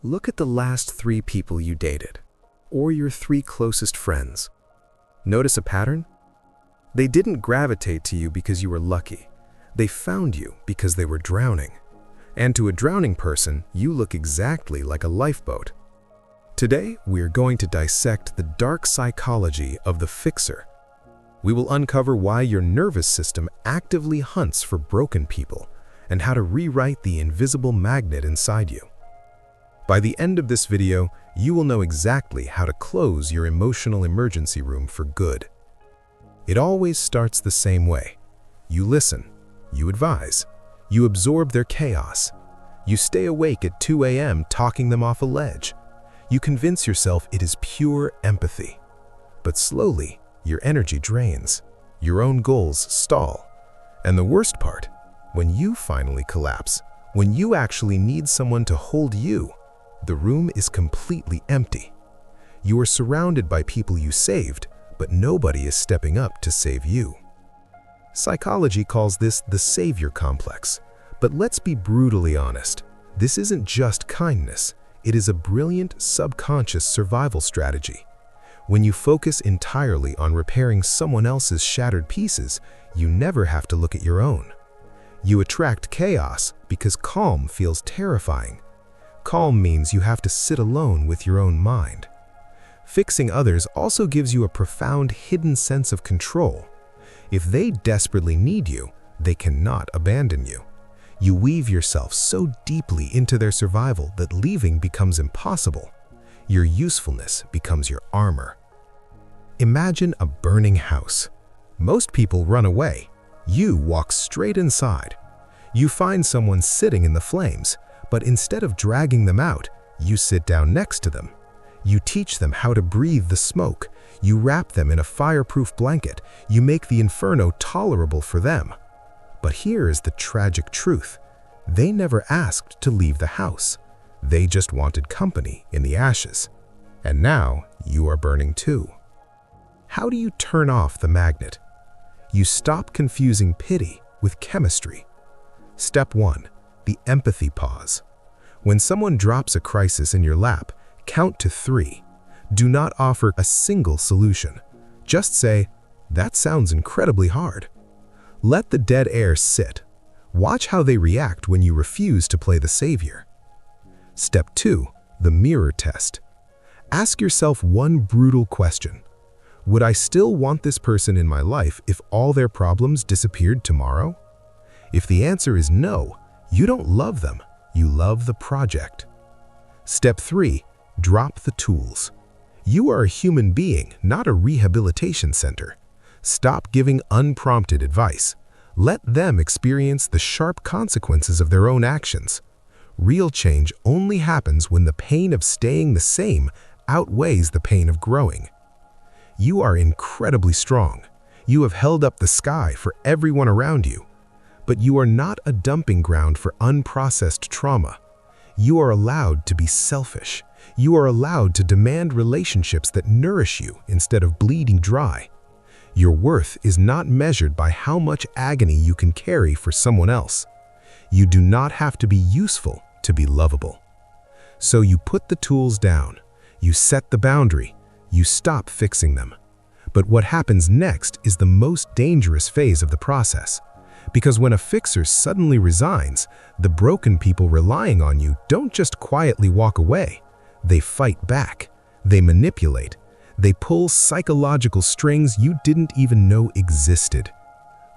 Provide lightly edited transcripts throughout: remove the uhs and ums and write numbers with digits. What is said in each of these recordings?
Look at the last 3 people you dated, or your 3 closest friends. Notice a pattern? They didn't gravitate to you because you were lucky. They found you because they were drowning. And to a drowning person, you look exactly like a lifeboat. Today, we're going to dissect the dark psychology of the fixer. We will uncover why your nervous system actively hunts for broken people and how to rewrite the invisible magnet inside you. By the end of this video, you will know exactly how to close your emotional emergency room for good. It always starts the same way. You listen, you advise, you absorb their chaos. You stay awake at 2 a.m. talking them off a ledge. You convince yourself it is pure empathy. But slowly, your energy drains. Your own goals stall. And the worst part, when you finally collapse, when you actually need someone to hold you, the room is completely empty. You are surrounded by people you saved, but nobody is stepping up to save you. Psychology calls this the savior complex. But let's be brutally honest. This isn't just kindness. It is a brilliant subconscious survival strategy. When you focus entirely on repairing someone else's shattered pieces, you never have to look at your own. You attract chaos because calm feels terrifying. Calm means you have to sit alone with your own mind. Fixing others also gives you a profound hidden sense of control. If they desperately need you, they cannot abandon you. You weave yourself so deeply into their survival that leaving becomes impossible. Your usefulness becomes your armor. Imagine a burning house. Most people run away. You walk straight inside. You find someone sitting in the flames, but instead of dragging them out, you sit down next to them. You teach them how to breathe the smoke. You wrap them in a fireproof blanket. You make the inferno tolerable for them. But here is the tragic truth. They never asked to leave the house. They just wanted company in the ashes. And now you are burning too. How do you turn off the magnet? You stop confusing pity with chemistry. Step 1. The empathy pause. When someone drops a crisis in your lap, count to 3. Do not offer a single solution. Just say, "That sounds incredibly hard." Let the dead air sit. Watch how they react when you refuse to play the savior. Step 2. The mirror test. Ask yourself one brutal question. Would I still want this person in my life if all their problems disappeared tomorrow? If the answer is no, you don't love them, you love the project. Step 3. Drop the tools. You are a human being, not a rehabilitation center. Stop giving unprompted advice. Let them experience the sharp consequences of their own actions. Real change only happens when the pain of staying the same outweighs the pain of growing. You are incredibly strong. You have held up the sky for everyone around you. But you are not a dumping ground for unprocessed trauma. You are allowed to be selfish. You are allowed to demand relationships that nourish you instead of bleeding dry. Your worth is not measured by how much agony you can carry for someone else. You do not have to be useful to be lovable. So you put the tools down, you set the boundary, you stop fixing them. But what happens next is the most dangerous phase of the process. Because when a fixer suddenly resigns, the broken people relying on you don't just quietly walk away. They fight back. They manipulate. They pull psychological strings you didn't even know existed.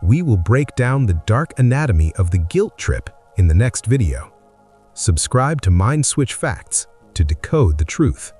We will break down the dark anatomy of the guilt trip in the next video. Subscribe to Mind Switch Facts to decode the truth.